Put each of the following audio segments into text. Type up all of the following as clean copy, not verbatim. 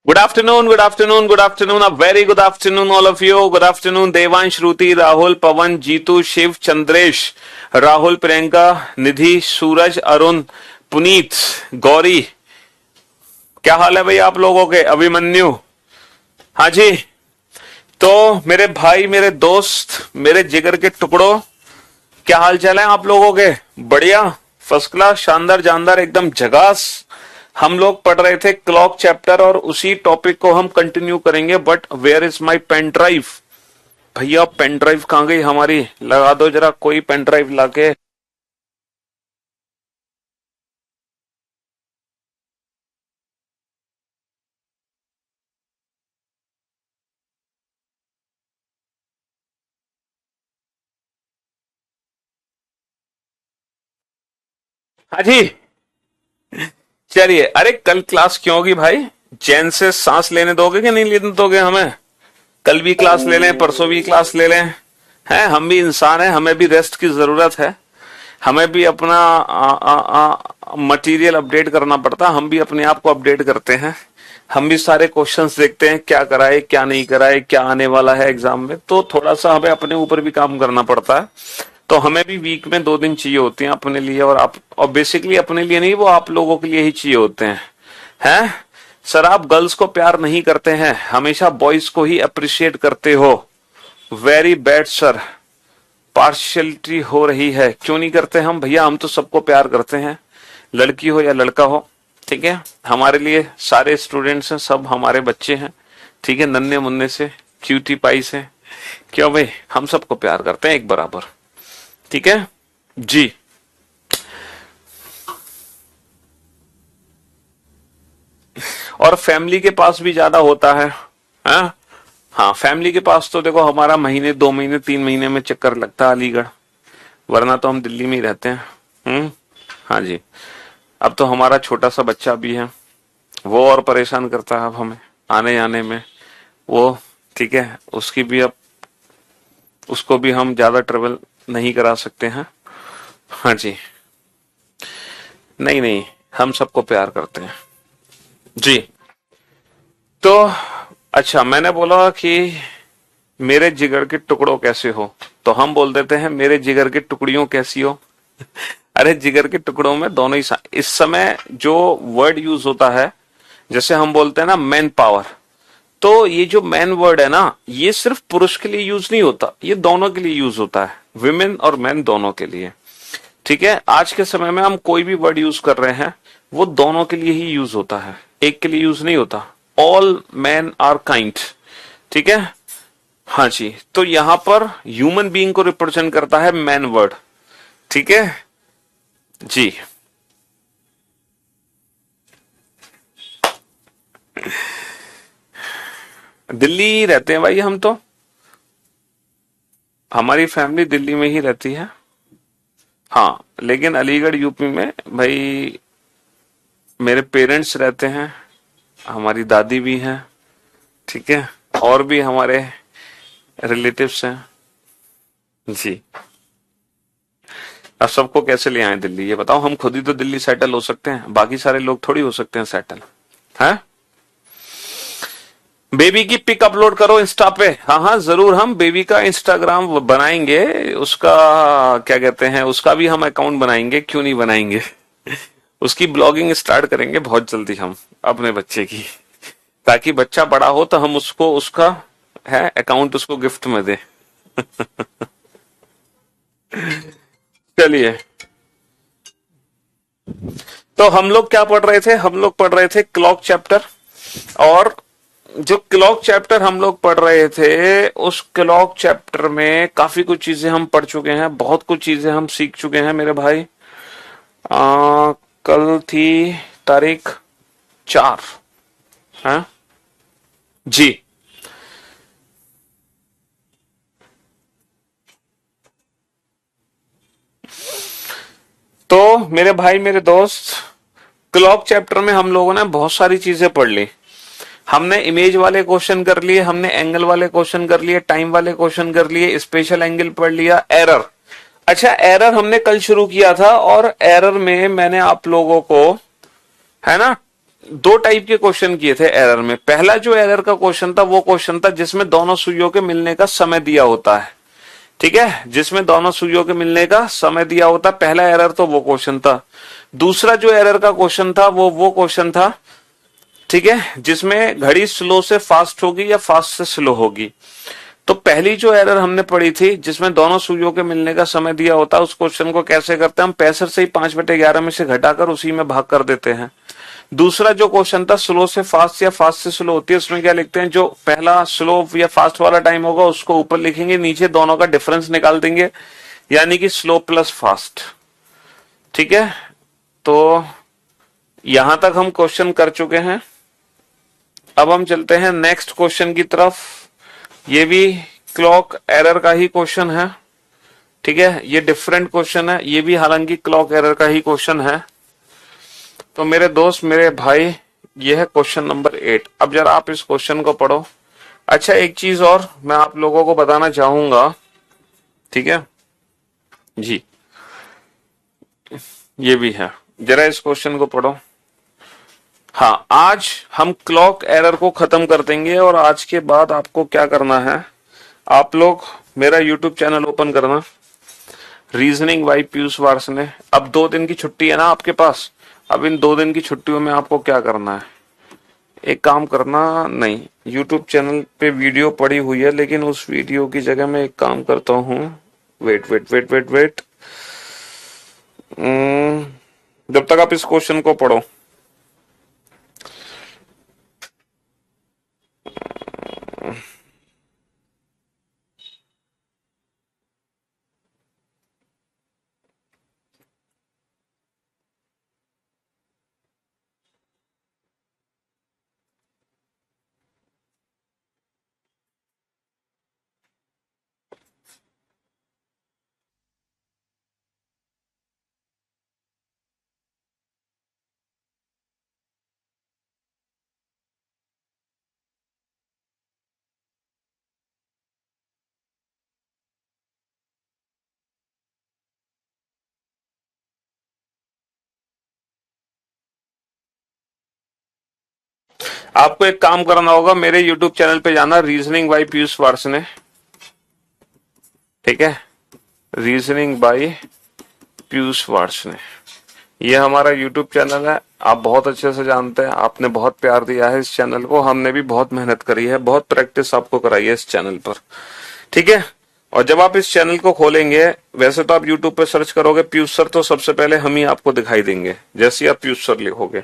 Good afternoon, good afternoon, good afternoon. A very good afternoon, all of you. Good afternoon, Devansh, Shruti, Rahul, Pawan, Jeetu, Shiv, Chandresh, Rahul, Priyanka, निधि, सूरज, अरुण, पुनीत, गौरी. क्या हाल है भाई आप लोगों के? अभिमन्यु. हाँ जी. तो मेरे भाई, मेरे दोस्त, मेरे जिगर के टुकड़ों, क्या हाल चाल है आप लोगों के? बढ़िया, फर्स्ट क्लास, शानदार, जानदार, एकदम झकास. हम लोग पढ़ रहे थे क्लॉक चैप्टर और उसी टॉपिक को हम कंटिन्यू करेंगे. But where is my pen drive? भैया पेन ड्राइव कहां गई हमारी? लगा दो जरा कोई पेन ड्राइव लाके. हाँ जी. चलिए. अरे कल क्लास क्यों होगी भाई? चैन से सांस लेने दोगे कि नहीं लेने दोगे हमें? कल भी क्लास ले लें, परसों भी क्लास ले लें. हैं, हम भी इंसान हैं, हमें भी रेस्ट की जरूरत है. हमें भी अपना मटेरियल अपडेट करना पड़ता है. हम भी अपने आप को अपडेट करते हैं. हम भी सारे क्वेश्चंस देखते हैं, क्या कराए क्या नहीं कराए, क्या आने वाला है एग्जाम में. तो थोड़ा सा हमें अपने ऊपर भी काम करना पड़ता है. तो हमें भी वीक में 2 दिन चाहिए होते हैं अपने लिए. और आप, और बेसिकली अपने लिए नहीं, वो आप लोगों के लिए ही चाहिए होते हैं. हैं सर, आप गर्ल्स को प्यार नहीं करते हैं, हमेशा बॉयज को ही अप्रिशिएट करते हो. Very bad sir. पार्शियलिटी हो रही है. क्यों नहीं करते हम भैया? हम तो सबको प्यार करते हैं, लड़की हो या लड़का हो. ठीक है, हमारे लिए सारे स्टूडेंट्स हैं, सब हमारे बच्चे हैं. ठीक है, नन्हे मुन्ने से क्यूटी पाई से. क्यों भाई? हम सबको प्यार करते हैं एक बराबर. ठीक है जी. और फैमिली के पास भी ज्यादा होता है. हाँ हाँ, फैमिली के पास तो देखो हमारा महीने 2 महीने 3 महीने में चक्कर लगता है अलीगढ़. वरना तो हम दिल्ली में ही रहते हैं. हाँ जी. अब तो हमारा छोटा सा बच्चा भी है, वो और परेशान करता है अब हमें आने आने में. वो ठीक है, उसकी भी अब, उसको भी हम ज्यादा ट्रेवल नहीं करा सकते हैं. हाँ जी. नहीं नहीं, हम सबको प्यार करते हैं जी. तो अच्छा, मैंने बोला कि मेरे जिगर के टुकड़ों कैसे हो, तो हम बोल देते हैं मेरे जिगर के टुकड़ियों कैसी हो. अरे जिगर के टुकड़ों में दोनों ही इस समय जो वर्ड यूज होता है, जैसे हम बोलते हैं ना मैन पावर, तो ये जो मैन वर्ड है ना, ये सिर्फ पुरुष के लिए यूज नहीं होता, ये दोनों के लिए यूज होता है. विमेन और मैन दोनों के लिए. ठीक है, आज के समय में हम कोई भी वर्ड यूज कर रहे हैं, वो दोनों के लिए ही यूज होता है, एक के लिए यूज नहीं होता. All man are kind. ठीक है. हाँ जी. तो यहां पर ह्यूमन बीइंग को रिप्रेजेंट करता है मैन वर्ड. ठीक है जी. दिल्ली रहते हैं भाई हम तो. हमारी फैमिली दिल्ली में ही रहती है. हाँ, लेकिन अलीगढ़ यूपी में भाई मेरे पेरेंट्स रहते हैं, हमारी दादी भी हैं. ठीक है, और भी हमारे रिलेटिव्स हैं जी. अब सबको कैसे ले आए दिल्ली, ये बताओ? हम खुद ही तो दिल्ली सेटल हो सकते हैं, बाकी सारे लोग थोड़ी हो सकते हैं सेटल. है बेबी की पिक अपलोड करो इंस्टा पे. हाँ हाँ जरूर, हम बेबी का इंस्टाग्राम बनाएंगे. उसका क्या कहते हैं, उसका भी हम अकाउंट बनाएंगे. क्यों नहीं बनाएंगे? उसकी ब्लॉगिंग स्टार्ट करेंगे बहुत जल्दी हम अपने बच्चे की, ताकि बच्चा बड़ा हो तो हम उसको उसका है अकाउंट उसको गिफ्ट में दे. चलिए. तो हम लोग क्या पढ़ रहे थे? हम लोग पढ़ रहे थे क्लॉक चैप्टर. और जो क्लॉक चैप्टर हम लोग पढ़ रहे थे, उस क्लॉक चैप्टर में काफी कुछ चीजें हम पढ़ चुके हैं, बहुत कुछ चीजें हम सीख चुके हैं मेरे भाई. कल थी तारीख 4 है जी. तो मेरे भाई, मेरे दोस्त, क्लॉक चैप्टर में हम लोगों ने बहुत सारी चीजें पढ़ ली. हमने इमेज वाले क्वेश्चन कर लिए, हमने एंगल वाले क्वेश्चन कर लिए, टाइम वाले क्वेश्चन कर लिए, स्पेशल एंगल पढ़ लिया, एरर. अच्छा, एरर हमने कल शुरू किया था, और एरर में मैंने आप लोगों को, है ना, दो टाइप के क्वेश्चन किए थे एरर में। पहला जो एरर का क्वेश्चन था वो क्वेश्चन था जिसमें दोनों सुइयों के मिलने का समय दिया होता है, ठीक है, जिसमें दोनों सुइयों के मिलने का समय दिया होता। पहला एरर तो वो क्वेश्चन था। दूसरा जो एरर का क्वेश्चन था वो क्वेश्चन था, ठीक है, जिसमें घड़ी स्लो से फास्ट होगी या फास्ट से स्लो होगी। तो पहली जो एरर हमने पढ़ी थी जिसमें दोनों सुइयों के मिलने का समय दिया होता है, उस क्वेश्चन को कैसे करते हैं हम, 65 से ही 5/11 में से घटाकर उसी में भाग कर देते हैं। दूसरा जो क्वेश्चन था स्लो से फास्ट या फास्ट से स्लो होती है, उसमें क्या लिखते हैं, जो पहला स्लो या फास्ट वाला टाइम होगा उसको ऊपर लिखेंगे, नीचे दोनों का डिफरेंस निकाल देंगे, यानी कि स्लो प्लस फास्ट, ठीक है। तो यहां तक हम क्वेश्चन कर चुके हैं। अब हम चलते हैं नेक्स्ट क्वेश्चन की तरफ। ये भी क्लॉक एरर का ही क्वेश्चन है, ठीक है, ये डिफरेंट क्वेश्चन है, ये भी हालांकि क्लॉक एरर का ही क्वेश्चन है। तो मेरे दोस्त, मेरे भाई, ये है क्वेश्चन नंबर 8। अब जरा आप इस क्वेश्चन को पढ़ो। अच्छा, एक चीज और मैं आप लोगों को बताना चाहूंगा, ठीक है जी, ये भी है, जरा इस क्वेश्चन को पढ़ो। हाँ, आज हम क्लॉक एरर को खत्म कर देंगे और आज के बाद आपको क्या करना है, आप लोग मेरा यूट्यूब चैनल ओपन करना, रीजनिंग बाय पीयूष वार्ष्णेय। अब 2 दिन की छुट्टी है ना आपके पास, अब इन 2 दिन की छुट्टियों में आपको क्या करना है, एक काम करना, नहीं, यूट्यूब चैनल पे वीडियो पड़ी हुई है, लेकिन उस वीडियो की जगह मैं एक काम करता हूँ, wait wait wait wait wait, जब तक आप इस क्वेश्चन को पढ़ो, आपको एक काम करना होगा, मेरे यूट्यूब चैनल पे जाना, रीजनिंग बाय पीयूष वार्ष्णेय, ठीक है, रीजनिंग बाय पीयूष वार्ष्णेय, ये हमारा यूट्यूब चैनल है। आप बहुत अच्छे से जानते हैं, आपने बहुत प्यार दिया है इस चैनल को, हमने भी बहुत मेहनत करी है, बहुत प्रैक्टिस आपको कराई है इस चैनल पर, ठीक है। और जब आप इस चैनल को खोलेंगे, वैसे तो आप यूट्यूब पे सर्च करोगे पीयूष सर, तो सबसे पहले हम ही आपको दिखाई देंगे। जैसे आप पीयूष सर लिखोगे,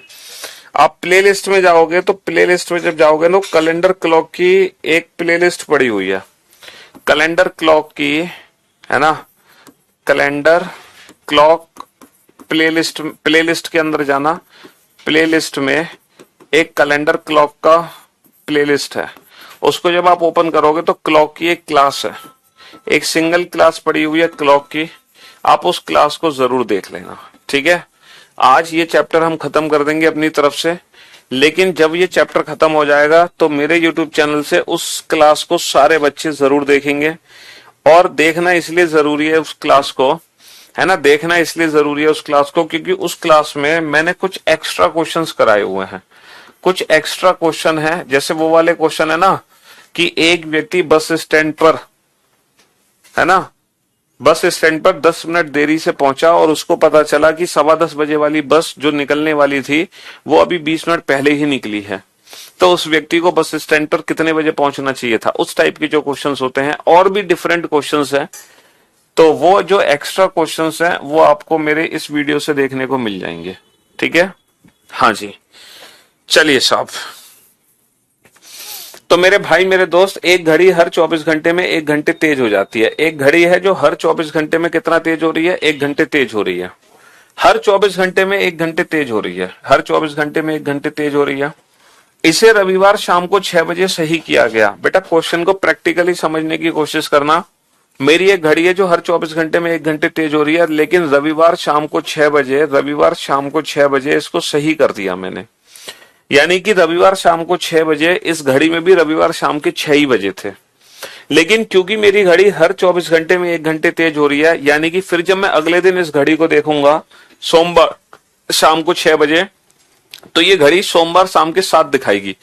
आप प्लेलिस्ट में जाओगे, तो प्लेलिस्ट में जब जाओगे तो कैलेंडर क्लॉक की एक प्लेलिस्ट पड़ी हुई है, कैलेंडर क्लॉक की, है ना, कैलेंडर क्लॉक प्लेलिस्ट के अंदर जाना, प्लेलिस्ट में एक कैलेंडर क्लॉक का प्लेलिस्ट है, उसको जब आप ओपन करोगे तो क्लॉक की एक क्लास है, एक सिंगल क्लास पड़ी हुई है क्लॉक की, आप उस क्लास को जरूर देख लेना, ठीक है। आज ये चैप्टर हम खत्म कर देंगे अपनी तरफ से, लेकिन जब ये चैप्टर खत्म हो जाएगा तो मेरे यूट्यूब चैनल से उस क्लास को सारे बच्चे जरूर देखेंगे। और देखना इसलिए जरूरी है उस क्लास को, है ना, देखना इसलिए जरूरी है उस क्लास को क्योंकि उस क्लास में मैंने कुछ एक्स्ट्रा क्वेश्चंस कराए हुए हैं। कुछ एक्स्ट्रा क्वेश्चन है, जैसे वो वाले क्वेश्चन है ना कि एक व्यक्ति बस स्टैंड पर, है ना, बस स्टैंड पर 10 मिनट देरी से पहुंचा और उसको पता चला कि 10:15 बजे वाली बस जो निकलने वाली थी वो अभी 20 मिनट पहले ही निकली है, तो उस व्यक्ति को बस स्टैंड पर कितने बजे पहुंचना चाहिए था। उस टाइप के जो क्वेश्चंस होते हैं, और भी डिफरेंट क्वेश्चंस हैं, तो वो जो एक्स्ट्रा क्वेश्चंस हैं वो आपको मेरे इस वीडियो से देखने को मिल जाएंगे, ठीक है। हाँ जी, चलिए साहब। तो मेरे भाई, मेरे दोस्त, एक घड़ी हर 24 घंटे में 1 घंटे तेज हो जाती है। एक घड़ी है जो हर 24 घंटे में कितना तेज हो रही है, 1 घंटे तेज हो रही है। हर 24 घंटे में 1 घंटे तेज हो रही है, हर 24 घंटे में 1 घंटे तेज हो रही है। इसे रविवार शाम को 6 बजे सही किया गया। बेटा क्वेश्चन को प्रैक्टिकली समझने की कोशिश करना। मेरी एक घड़ी है जो हर 24 घंटे में 1 घंटे तेज हो रही है, लेकिन रविवार शाम को 6 बजे, रविवार शाम को 6 बजे इसको सही कर दिया मैंने। यानी कि रविवार शाम को 6 बजे, इस घड़ी में भी रविवार शाम के 6 ही बजे थे, लेकिन क्योंकि मेरी घड़ी हर 24 घंटे में 1 घंटे तेज हो रही है, यानी कि फिर जब मैं अगले दिन इस घड़ी को देखूंगा सोमवार शाम को 6 बजे, तो ये घड़ी सोमवार शाम के 7 दिखाएगी,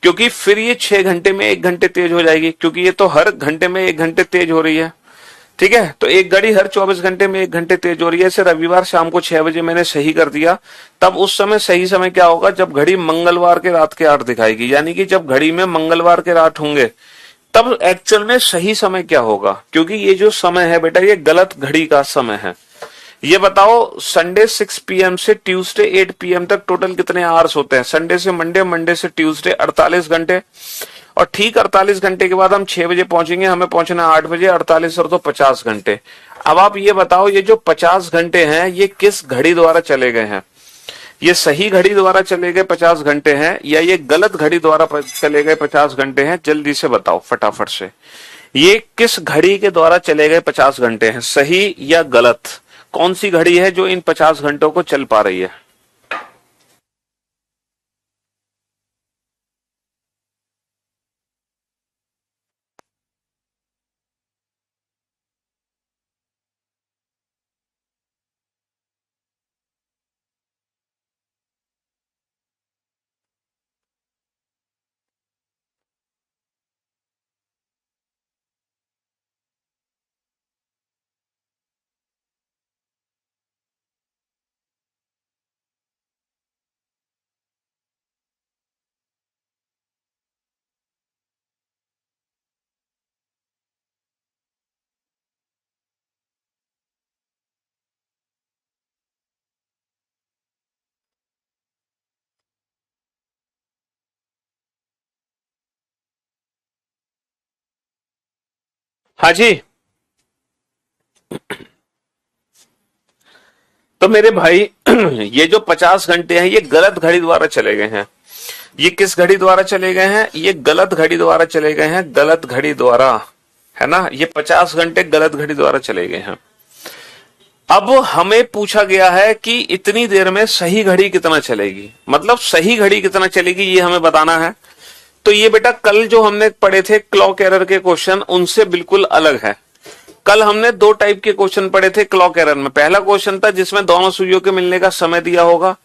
क्योंकि फिर ये 6 घंटे में 1 घंटे तेज हो जाएगी, क्योंकि ये तो हर घंटे में 1 घंटे तेज हो रही है। ठीक है, तो एक घड़ी हर 24 घंटे में 1 घंटे तेज हो रही है। इसे रविवार शाम को 6 बजे मैंने सही कर दिया। तब उस समय सही समय क्या होगा, जब घड़ी मंगलवार के रात के 8 दिखाएगी, यानी कि जब घड़ी में मंगलवार के रात होंगे तब एक्चुअल में सही समय क्या होगा, क्योंकि ये जो समय है बेटा ये गलत घड़ी का समय है। ये बताओ संडे 6 PM से ट्यूसडे 8 PM तक टोटल कितने आवर्स होते हैं? संडे से मंडे, मंडे से ट्यूसडे 48 घंटे। और ठीक 48 घंटे के बाद हम 6 बजे पहुंचेंगे, हमें पहुंचना 8 बजे, 48 और तो 50 घंटे। अब आप ये बताओ ये जो 50 घंटे हैं ये किस घड़ी द्वारा चले गए हैं? ये सही घड़ी द्वारा चले गए 50 घंटे हैं या ये गलत घड़ी द्वारा चले गए 50 घंटे हैं? जल्दी से बताओ फटाफट से, ये किस घड़ी के द्वारा चले गए 50 घंटे हैं, सही या गलत? कौन सी घड़ी है जो इन 50 घंटों को चल पा रही है? हाँ जी। तो मेरे भाई ये जो 50 घंटे हैं ये गलत घड़ी द्वारा चले गए हैं। ये किस घड़ी द्वारा चले गए हैं? ये गलत घड़ी द्वारा चले गए हैं, गलत घड़ी द्वारा, है ना। ये 50 घंटे गलत घड़ी द्वारा चले गए हैं। अब हमें पूछा गया है कि इतनी देर में सही घड़ी कितना चलेगी, मतलब सही घड़ी कितना चलेगी ये हमें बताना है। तो ये बेटा कल जो हमने पढ़े थे क्लॉक एरर के क्वेश्चन उनसे बिल्कुल अलग है। कल हमने दो टाइप के क्वेश्चन पढ़े थे क्लॉक एरर में। पहला क्वेश्चन था जिसमें दोनों सुइयों के मिलने का समय दिया होगा।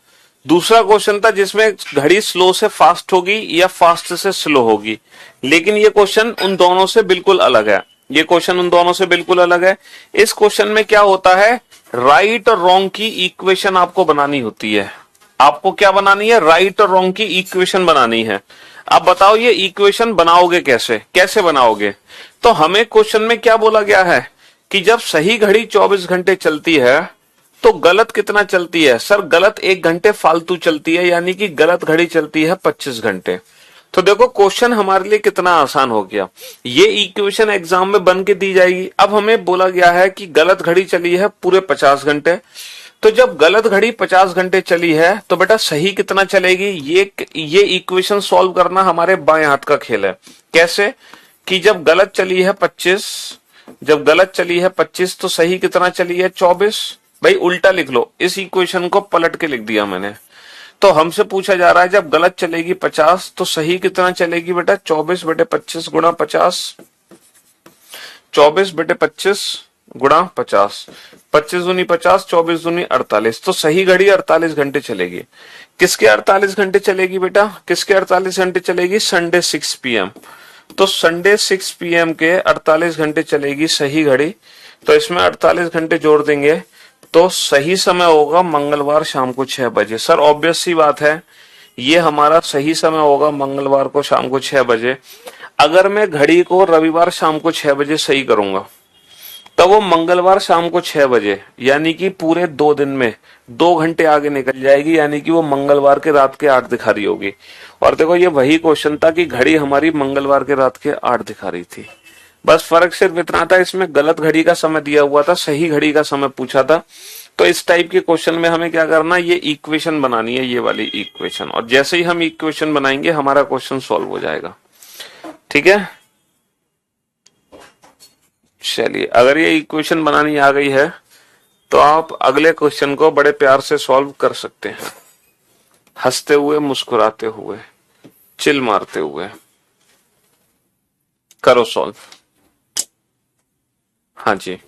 दूसरा क्वेश्चन था जिसमें घड़ी स्लो से फास्ट होगी या फास्ट से स्लो होगी। लेकिन ये क्वेश्चन उन दोनों से बिल्कुल अलग है। ये क्वेश्चन उन दोनों से बिल्कुल अलग है। इस क्वेश्चन में क्या होता है, राइट और रॉन्ग की इक्वेशन आपको बनानी होती है। आपको क्या बनानी है? राइट और रॉन्ग की इक्वेशन बनानी है। अब बताओ ये इक्वेशन बनाओगे कैसे, कैसे बनाओगे? तो हमें क्वेश्चन में क्या बोला गया है कि जब सही घड़ी 24 घंटे चलती है तो गलत कितना चलती है? सर गलत 1 घंटे फालतू चलती है, यानी कि गलत घड़ी चलती है 25 घंटे। तो देखो क्वेश्चन हमारे लिए कितना आसान हो गया। ये इक्वेशन एग्जाम में बन के दी जाएगी। अब हमें बोला गया है कि गलत घड़ी चली है पूरे 50 घंटे। तो जब गलत घड़ी 50 घंटे चली है तो बेटा सही कितना चलेगी? ये इक्वेशन सॉल्व करना हमारे बाएं हाथ का खेल है। कैसे? कि जब गलत चली है 25, जब गलत चली है 25 तो सही कितना चली है? 24। भाई उल्टा लिख लो, इस इक्वेशन को पलट के लिख दिया मैंने। तो हमसे पूछा जा रहा है जब गलत चलेगी 50 तो सही कितना चलेगी बेटा? 24/25 गुणा 50, 24/25 गुणा 50, 25 दूनी 50, 24 दूनी 48। तो सही घड़ी 48 घंटे चलेगी। किसके 48 घंटे चलेगी बेटा? किसके 48 घंटे चलेगी? Sunday 6 PM। तो संडे 6 PM के 48 घंटे चलेगी सही घड़ी। तो इसमें 48 घंटे जोड़ देंगे तो सही समय होगा मंगलवार शाम को 6 बजे। सर ऑब्वियस सी बात है ये हमारा सही समय होगा मंगलवार को शाम को 6 बजे। अगर मैं घड़ी को रविवार शाम को 6 बजे सही करूंगा तब वो मंगलवार शाम को 6 बजे यानी कि पूरे 2 दिन में 2 घंटे आगे निकल जाएगी, यानी कि वो मंगलवार के रात के 8 दिखा रही होगी। और देखो ये वही क्वेश्चन था कि घड़ी हमारी मंगलवार के रात के 8 दिखा रही थी। बस फर्क सिर्फ इतना था, इसमें गलत घड़ी का समय दिया हुआ था, सही घड़ी का समय पूछा था। तो इस टाइप के क्वेश्चन में हमें क्या करना, ये इक्वेशन बनानी है, ये वाली इक्वेशन। और जैसे ही हम इक्वेशन बनाएंगे हमारा क्वेश्चन सॉल्व हो जाएगा। ठीक है, चलिए अगर ये इक्वेशन बनानी आ गई है तो आप अगले क्वेश्चन को बड़े प्यार से सॉल्व कर सकते हैं, हंसते हुए, मुस्कुराते हुए, चिल मारते हुए। करो सॉल्व। हाँ जी।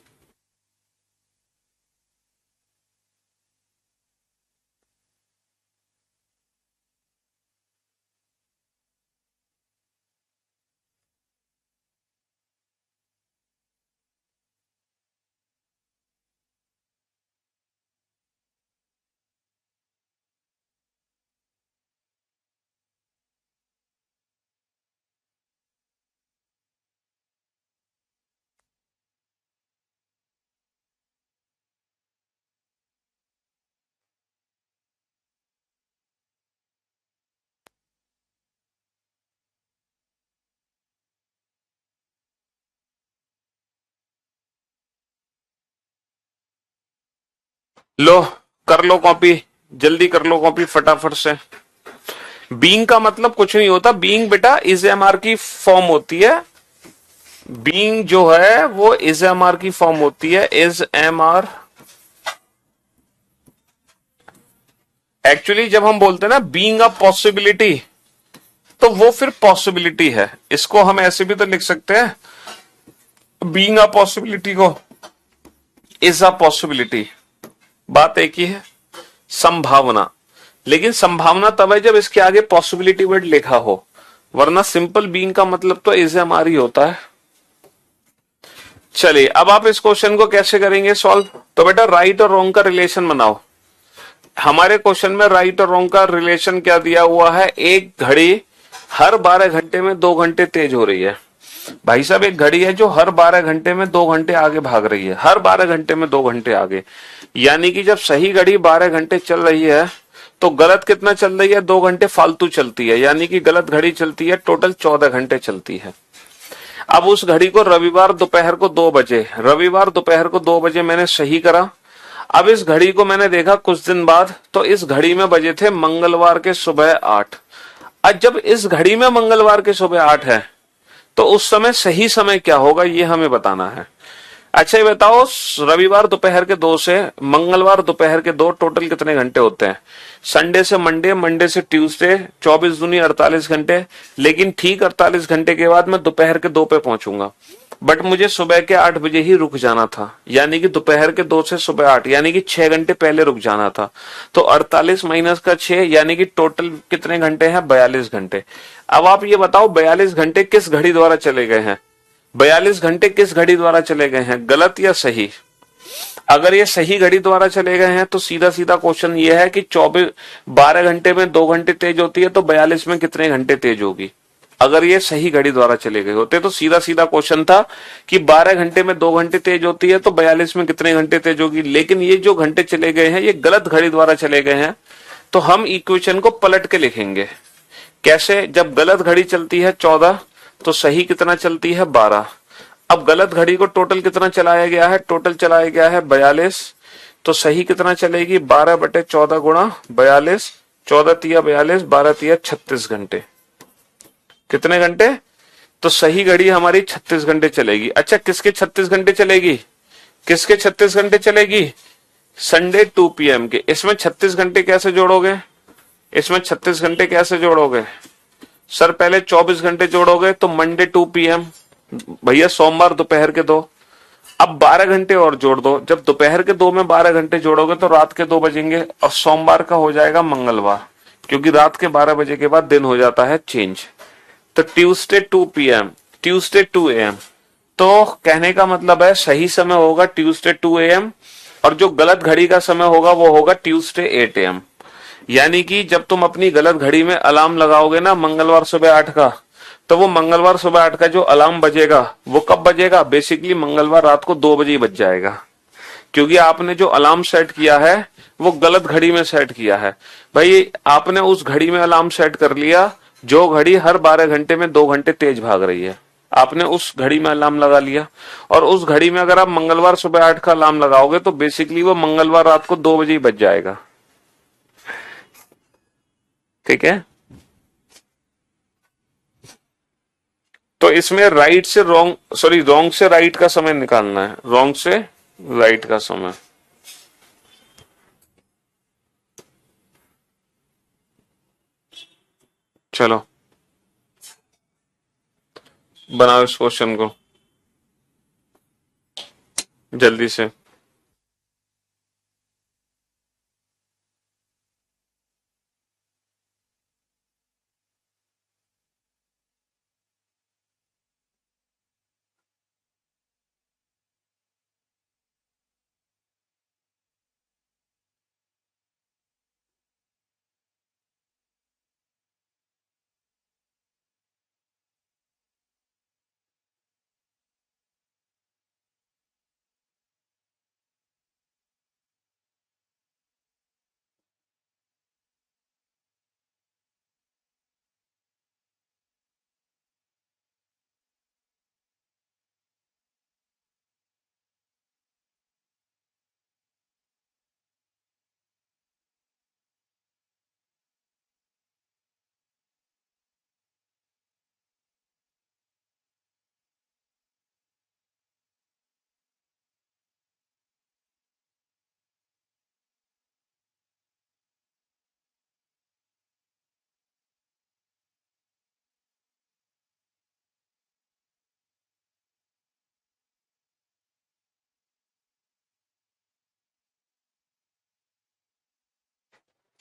लो, कर लो कॉपी, जल्दी कर लो कॉपी फटाफट से। बीइंग का मतलब कुछ नहीं होता, बीइंग बेटा इज एम आर की फॉर्म होती है। बीइंग जो है वो इज एम आर की फॉर्म होती है, इज एम आर। एक्चुअली जब हम बोलते हैं ना बीइंग अ पॉसिबिलिटी, तो वो फिर पॉसिबिलिटी है। इसको हम ऐसे भी तो लिख सकते हैं, बीइंग अ पॉसिबिलिटी को इज अ पॉसिबिलिटी। बात एक ही है, संभावना। लेकिन संभावना तब है जब इसके आगे पॉसिबिलिटी वर्ड लिखा हो, वरना सिंपल बीइंग का मतलब तो इज एम आर ही होता है। चलिए अब आप इस क्वेश्चन को कैसे करेंगे सॉल्व। तो बेटा राइट और रॉन्ग का रिलेशन बनाओ। हमारे क्वेश्चन में राइट और रॉन्ग का रिलेशन क्या दिया हुआ है, एक घड़ी हर 12 घंटे में 2 घंटे तेज हो रही है। भाई साहब एक घड़ी है जो हर 12 घंटे में 2 घंटे आगे भाग रही है, हर 12 घंटे में 2 घंटे आगे। यानी कि जब सही घड़ी 12 घंटे चल रही है तो गलत कितना चल रही है, 2 घंटे फालतू चलती है, यानी कि गलत घड़ी चलती है टोटल 14 घंटे चलती है। अब उस घड़ी को रविवार दोपहर को 2 बजे, रविवार दोपहर को 2 बजे मैंने सही करा। अब इस घड़ी को मैंने देखा कुछ दिन बाद, तो इस घड़ी में बजे थे मंगलवार के सुबह 8। आज जब इस घड़ी में मंगलवार के सुबह 8 है, तो उस समय सही समय क्या होगा ये हमें बताना है। अच्छा ये बताओ, रविवार दोपहर के 2 से मंगलवार दोपहर के 2 टोटल कितने घंटे होते हैं। संडे से मंडे, मंडे से ट्यूसडे, 24 दूनी 48 घंटे। लेकिन ठीक 48 घंटे के बाद मैं दोपहर के 2 पे पहुंचूंगा, बट मुझे सुबह के 8 बजे ही रुक जाना था, यानी कि दोपहर के 2 से सुबह 8, यानी कि 6 घंटे पहले रुक जाना था। तो 48 माइनस का 6, यानी कि टोटल कितने घंटे हैं, 42 घंटे। अब आप ये बताओ 42 घंटे किस घड़ी द्वारा चले गए हैं, 42 घंटे किस घड़ी द्वारा चले गए हैं, गलत या सही। अगर ये सही घड़ी द्वारा चले गए हैं तो सीधा सीधा क्वेश्चन ये है कि 24 12 घंटे में 2 घंटे तेज होती है, तो 42 में कितने घंटे तेज होगी। अगर ये सही घड़ी द्वारा चले गए होते तो सीधा सीधा क्वेश्चन था कि 12 घंटे में 2 घंटे तेज होती है तो 42 में कितने घंटे तेज होगी। लेकिन ये जो घंटे चले गए हैं ये गलत घड़ी द्वारा चले गए हैं, तो हम इक्वेशन को पलट के लिखेंगे। कैसे, जब गलत घड़ी चलती है 14, तो सही कितना चलती है 12। अब गलत घड़ी को टोटल कितना चलाया गया है, टोटल चलाया गया है 42, तो सही कितना चलेगी 12/14 गुणा 42, 14 तिया 42, 12 तिया 36 घंटे। कितने घंटे, तो सही घड़ी हमारी 36 घंटे चलेगी। अच्छा किसके 36 घंटे चलेगी, किसके 36 घंटे चलेगी, संडे 2 PM के। इसमें 36 घंटे कैसे जोड़ोगे, इसमें 36 घंटे कैसे जोड़ोगे सर, पहले 24 घंटे जोड़ोगे तो मंडे 2 PM, भैया सोमवार दोपहर के 2। अब 12 घंटे और जोड़ दो, जब दोपहर के 2 में 12 घंटे जोड़ोगे तो रात के 2 बजेंगे, और सोमवार का हो जाएगा मंगलवार, क्योंकि रात के 12 बजे के बाद दिन हो जाता है चेंज। तो ट्यूसडे 2 PM, ट्यूसडे 2 AM। तो कहने का मतलब है सही समय होगा ट्यूसडे 2 AM, और जो गलत घड़ी का समय होगा वो होगा ट्यूसडे 8 AM। यानी कि जब तुम अपनी गलत घड़ी में अलार्म लगाओगे ना मंगलवार सुबह 8 का, तो वो मंगलवार सुबह 8 का जो अलार्म बजेगा वो कब बजेगा, बेसिकली मंगलवार रात को 2 बजे ही बज जाएगा, क्योंकि आपने जो अलार्म सेट किया है वो गलत घड़ी में सेट किया है। भाई आपने उस घड़ी में अलार्म सेट कर लिया जो घड़ी हर 12 घंटे में 2 घंटे तेज भाग रही है, आपने उस घड़ी में अलार्म लगा लिया। और उस घड़ी में अगर आप मंगलवार सुबह 8 का अलार्म लगाओगे तो बेसिकली वो मंगलवार रात को 2 बजे ही बज जाएगा। ठीक है, तो इसमें राइट से रॉन्ग, सॉरी रॉन्ग से राइट का समय निकालना है, रॉन्ग से राइट का समय। चलो बनाओ इस क्वेश्चन को जल्दी से।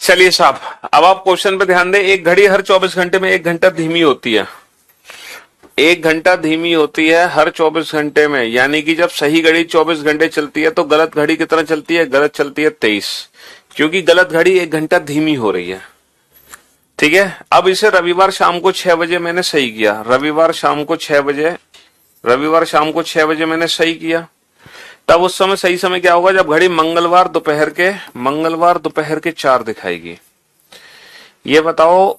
चलिए साहब, अब आप क्वेश्चन पे ध्यान दें। एक घड़ी हर 24 घंटे में 1 घंटा धीमी होती है। 1 घंटा धीमी होती है हर 24 घंटे में, यानी कि जब सही घड़ी 24 घंटे चलती है तो गलत घड़ी कितना चलती है? गलत चलती है 23, क्योंकि गलत घड़ी 1 घंटा धीमी हो रही है। ठीक है, अब इसे रविवार शाम को 6 बजे मैंने सही किया। रविवार शाम को 6 बजे मैंने सही किया। तब उस समय सही समय क्या होगा? जब घड़ी मंगलवार दोपहर के 4 दिखाएगी। ये बताओ,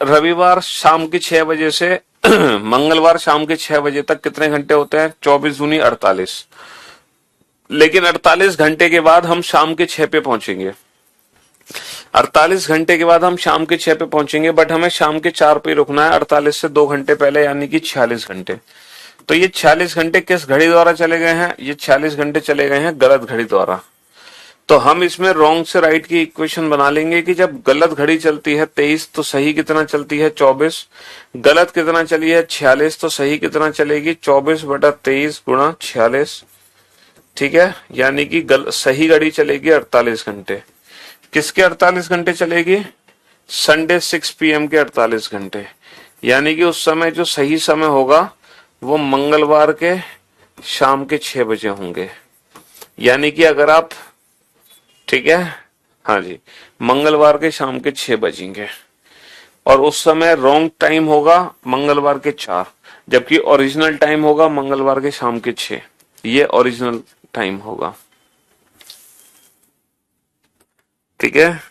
रविवार शाम के 6 बजे से मंगलवार शाम के 6 बजे तक कितने घंटे होते हैं? 24 दूनी 48। लेकिन 48 घंटे के बाद हम शाम के 6 पे पहुंचेंगे। 48 घंटे के बाद हम शाम के 6 पे पहुंचेंगे, बट हमें शाम के 4 पे रुकना है 48 से 2 घंटे पहले, यानी कि 46 घंटे। तो ये 46 घंटे किस घड़ी द्वारा चले गए हैं? ये 46 घंटे चले गए हैं गलत घड़ी द्वारा। तो हम इसमें रॉन्ग से राइट की इक्वेशन बना लेंगे कि जब गलत घड़ी चलती है 23 तो सही कितना चलती है? 24। गलत कितना चली है? 46। तो सही कितना चलेगी? 24/23 गुणा 46। ठीक है, यानी कि सही घड़ी चलेगी 48 घंटे। किसके 48 घंटे चलेगी? संडे 6 PM के 48 घंटे। यानी कि उस समय जो सही समय होगा वो मंगलवार के शाम के 6 बजे होंगे। यानी कि अगर आप, ठीक है, हाँ जी, मंगलवार के शाम के 6 बजेंगे। और उस समय रॉन्ग टाइम होगा मंगलवार के 4, जबकि ओरिजिनल टाइम होगा मंगलवार के शाम के 6। ये ओरिजिनल टाइम होगा। ठीक है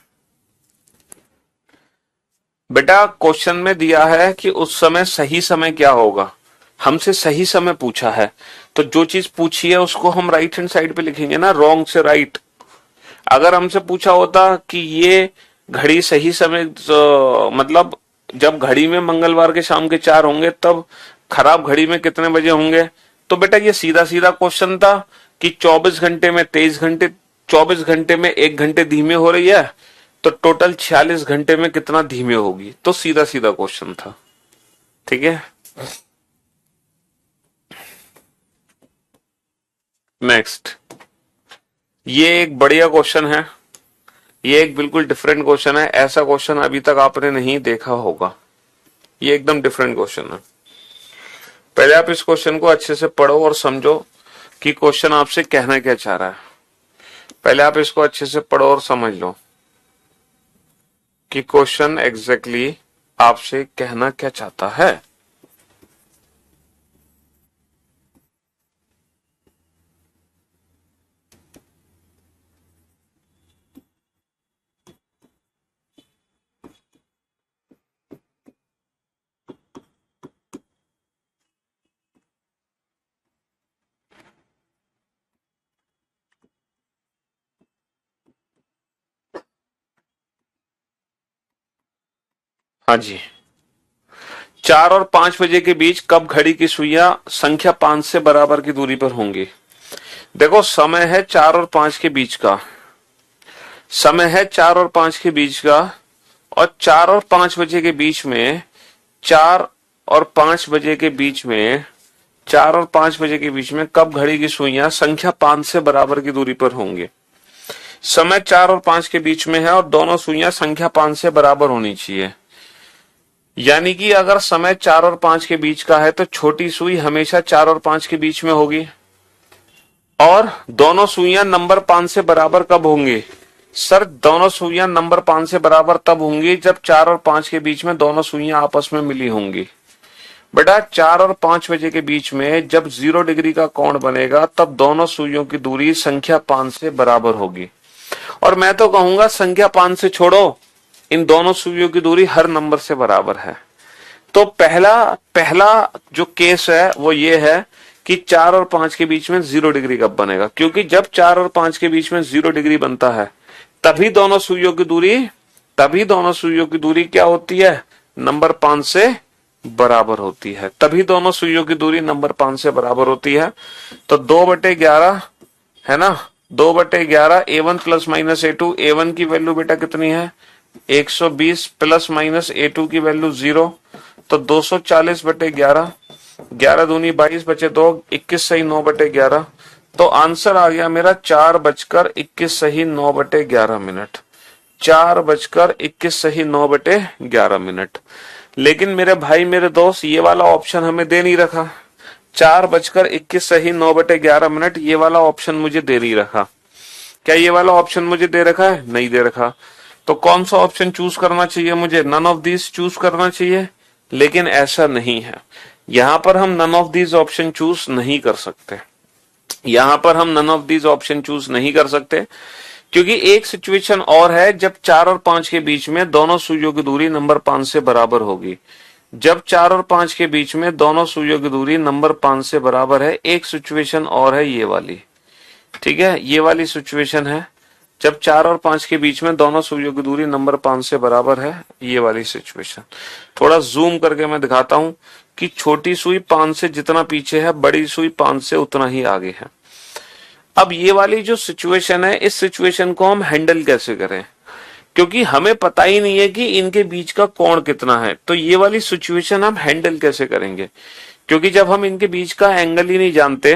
बेटा, क्वेश्चन में दिया है कि उस समय सही समय क्या होगा। हमसे सही समय पूछा है, तो जो चीज पूछी है उसको हम राइट हैंड साइड पे लिखेंगे ना, रॉन्ग से राइट। अगर हमसे पूछा होता कि ये घड़ी सही समय, मतलब जब घड़ी में मंगलवार के शाम के 4 होंगे तब खराब घड़ी में कितने बजे होंगे, तो बेटा ये सीधा सीधा क्वेश्चन था कि 24 घंटे में 23 घंटे, 24 घंटे में 1 घंटे धीमे हो रही है, तो टोटल 46 घंटे में कितना धीमे होगी। तो सीधा सीधा क्वेश्चन था। ठीक है, नेक्स्ट, ये एक बढ़िया क्वेश्चन है। ये एक बिल्कुल डिफरेंट क्वेश्चन है। ऐसा क्वेश्चन अभी तक आपने नहीं देखा होगा। ये एकदम डिफरेंट क्वेश्चन है। पहले आप इस क्वेश्चन को अच्छे से पढ़ो और समझो कि क्वेश्चन आपसे कहना क्या चाह रहा है। पहले आप इसको अच्छे से पढ़ो और समझ लो कि क्वेश्चन एग्जैक्टली आपसे कहना क्या चाहता है। हाँ जी, 4 और 5 बजे के बीच कब घड़ी की सुइयां संख्या 5 से बराबर की दूरी पर होंगी। देखो, समय है 4 और 5 के बीच का, समय है 4 और 5 के बीच का, और 4 और 5 बजे के बीच में, 4 और 5 बजे के बीच में, 4 और 5 बजे के बीच में कब घड़ी की सुइयां संख्या 5 से बराबर की दूरी पर होंगी। समय 4 और 5 के बीच में है और दोनों सुइयां संख्या 5 से बराबर होनी चाहिए। यानी कि अगर समय 4 और 5 के बीच का है तो छोटी सुई हमेशा 4 और 5 के बीच में होगी। और दोनों सुइयां नंबर 5 से बराबर कब होंगी? सर, दोनों सुइयां नंबर 5 से बराबर तब होंगी जब 4 और 5 के बीच में दोनों सुइयां आपस में मिली होंगी। बेटा, 4 और 5 बजे के बीच में जब 0 डिग्री का कोण बनेगा तब दोनों सुइयों की दूरी संख्या 5 से बराबर होगी। और मैं तो कहूंगा संख्या 5 से छोड़ो, इन दोनों सुइयों की दूरी हर नंबर से बराबर है। तो पहला पहला जो केस है वो ये है कि 4 और 5 के बीच में 0 डिग्री कब बनेगा, क्योंकि जब 4 और 5 के बीच में 0 डिग्री बनता है तभी दोनों सुइयों की दूरी क्या होती है? नंबर 5 से बराबर होती है। तभी दोनों सुइयों की दूरी नंबर 5 से बराबर होती है। तो 2/11 है ना, 2/11 A1 plus minus A2। A1 की वैल्यू बेटा कितनी है? 120 प्लस माइनस A2 की वैल्यू 0। तो 240/11, 11 दूनी 22 बचे 2, 21 सही 9/11। तो आंसर आ गया मेरा 4:21 सही 9/11 मिनट। 4:21 सही 9/11। लेकिन मेरे भाई मेरे दोस्त ये वाला ऑप्शन हमें दे नहीं रखा। 4:21 सही 9/11, ये वाला ऑप्शन मुझे दे नहीं रखा। क्या ये वाला ऑप्शन मुझे दे रखा है? नहीं दे रखा। तो कौन सा ऑप्शन चूज करना चाहिए मुझे? नन ऑफ दीज चूज करना चाहिए। लेकिन ऐसा नहीं है, यहां पर हम none of these option choose नहीं कर सकते। यहां पर हम none of these option choose नहीं कर सकते, क्योंकि एक सिचुएशन और है जब 4 और 5 के बीच में दोनों सुइयों की दूरी नंबर 5 से बराबर होगी। जब 4 और 5 के बीच में दोनों सुइयों की दूरी नंबर 5 से बराबर है। एक सिचुएशन और है ये वाली, ठीक है, ये वाली सिचुएशन है जब 4 और 5 के बीच में दोनों सुइयों की दूरी नंबर 5 से बराबर है, ये वाली सिचुएशन। थोड़ा जूम करके मैं दिखाता हूं कि छोटी सुई 5 से जितना पीछे है, बड़ी सुई 5 से उतना ही आगे है। अब ये वाली जो सिचुएशन है, इस सिचुएशन को हम हैंडल कैसे करें, क्योंकि हमें पता ही नहीं है कि इनके बीच का कोण कितना है। तो ये वाली सिचुएशन हम हैंडल कैसे करेंगे, क्योंकि जब हम इनके बीच का एंगल ही नहीं जानते,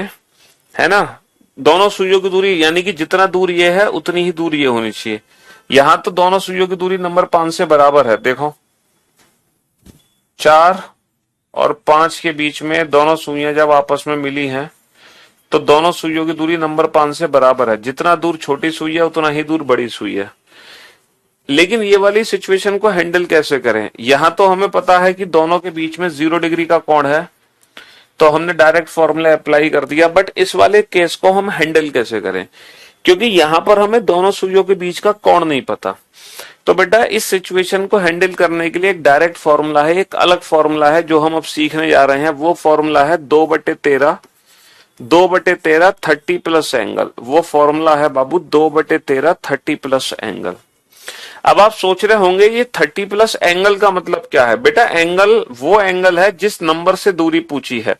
है ना, दोनों सुइयों की दूरी यानी कि जितना दूर ये है उतनी ही दूर ये होनी चाहिए। यहां तो दोनों सुइयों की दूरी नंबर 5 से बराबर है। देखो 4 और 5 के बीच में दोनों सुइयां जब आपस में मिली हैं तो दोनों सुइयों की दूरी नंबर 5 से बराबर है। जितना दूर छोटी सुई है उतना ही दूर बड़ी सुई है। लेकिन ये वाली सिचुएशन को हैंडल कैसे करें? यहां तो हमें पता है कि दोनों के बीच में 0 डिग्री का कोण है, तो हमने डायरेक्ट फॉर्मूला अप्लाई कर दिया। बट इस वाले केस को हम हैंडल कैसे करें, क्योंकि यहां पर हमें दोनों सुइयों के बीच का कोण नहीं पता। तो बेटा इस सिचुएशन को हैंडल करने के लिए एक डायरेक्ट फॉर्मूला है, एक अलग फॉर्मूला है जो हम अब सीखने जा रहे हैं। वो फॉर्मूला है 2/13, 2/13 30 प्लस एंगल। वो फॉर्मूला है बाबू 2/13 30 प्लस एंगल। अब आप सोच रहे होंगे ये 30 प्लस एंगल का मतलब क्या है? बेटा एंगल वो एंगल है जिस नंबर से दूरी पूछी है।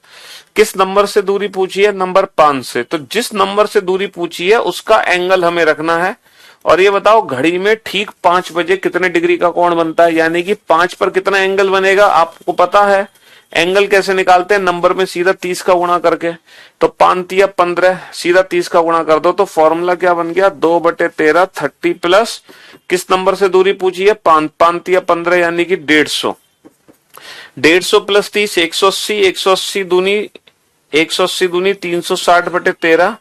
किस नंबर से दूरी पूछी है? नंबर 5 से। तो जिस नंबर से दूरी पूछी है उसका एंगल हमें रखना है। और ये बताओ घड़ी में ठीक 5 बजे कितने डिग्री का कोण बनता है, यानी कि 5 पर कितना एंगल बनेगा आपको पता है? एंगल कैसे निकालते हैं? नंबर में सीधा 30 का गुणा करके। तो 5×3 = 15, सीधा 30 का गुणा कर दो। तो फॉर्मूला क्या बन गया? 2/13 30 प्लस किस नंबर से दूरी पूछी है? 5×3 = 15 यानी कि 150। 150 प्लस 30 180, 180 दूनी 360/13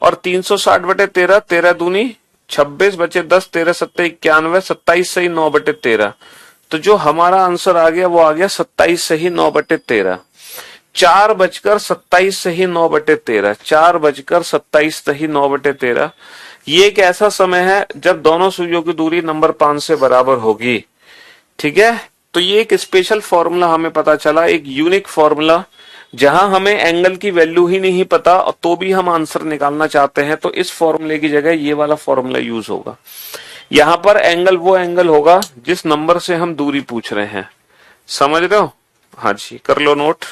और 360/13, 13 दूनी 26 बचे 10, 13 सत्ते 91, 27 सही 9/13। तो जो हमारा आंसर आ गया वो आ गया 27 सही 9/13। 4:27 सही 9/13, 4:27 सही 9/13। ये एक ऐसा समय है जब दोनों सुइयों की दूरी नंबर 5 से बराबर होगी। ठीक है, तो ये एक स्पेशल फॉर्मूला हमें पता चला, एक यूनिक फॉर्मूला, जहां हमें एंगल की वैल्यू ही नहीं पता और तो भी हम आंसर निकालना चाहते हैं, तो इस फॉर्मूले की जगह ये वाला फॉर्मूला यूज होगा। यहां पर एंगल वो एंगल होगा जिस नंबर से हम दूरी पूछ रहे हैं। समझ रहे हो? हाँ जी, कर लो नोट।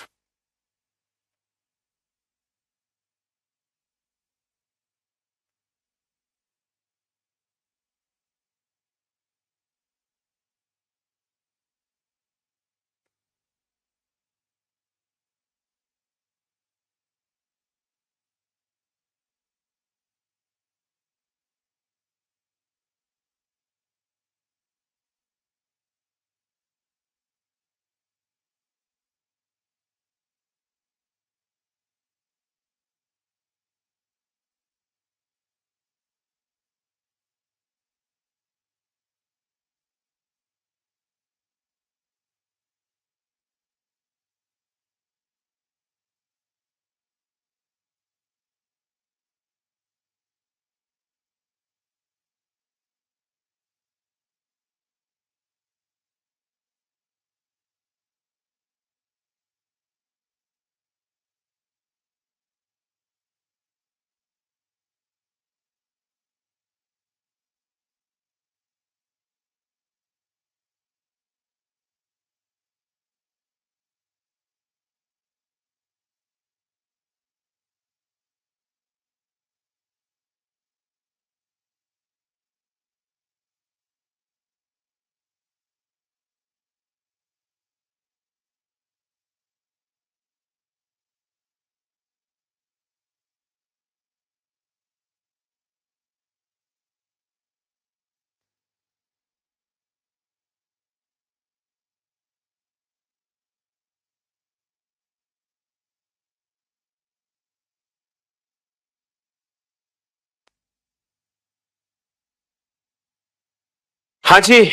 हाँ जी,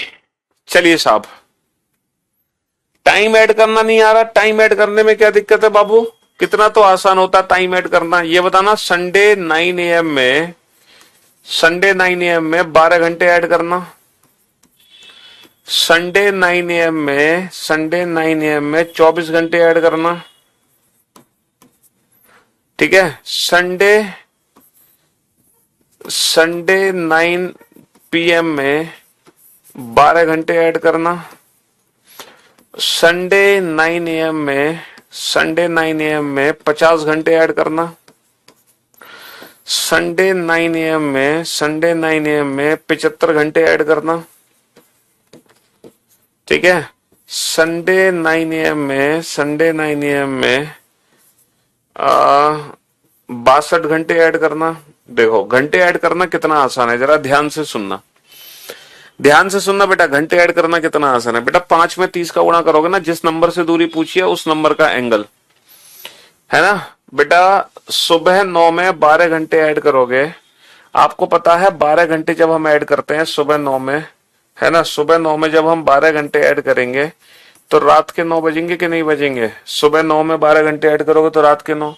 चलिए साहब, टाइम ऐड करना नहीं आ रहा। टाइम ऐड करने में क्या दिक्कत है बाबू? कितना तो आसान होता है टाइम ऐड करना। ये बताना, संडे 9 AM में 12 घंटे ऐड करना। संडे 9 AM में 24 घंटे ऐड करना। ठीक है, संडे 9 PM में 12 घंटे ऐड करना। संडे 9 AM में 50 घंटे ऐड करना। संडे 9 AM में 75 घंटे ऐड करना। ठीक है, संडे 9 AM में 62 घंटे ऐड करना। देखो, घंटे ऐड करना कितना आसान है, जरा ध्यान से सुनना। ध्यान से सुनना बेटा, घंटे ऐड करना कितना आसान है। बेटा 5 में 30 का गुणा करोगे ना, जिस नंबर से दूरी पूछिए उस नंबर का एंगल, है ना बेटा। सुबह 9 में 12 घंटे ऐड करोगे। आपको पता है 12 घंटे जब हम ऐड करते हैं सुबह 9 में, है ना, सुबह 9 में जब हम 12 घंटे ऐड करेंगे तो रात के 9 बजेंगे कि नहीं बजेंगे? सुबह 9 में 12 घंटे ऐड करोगे तो रात के 9।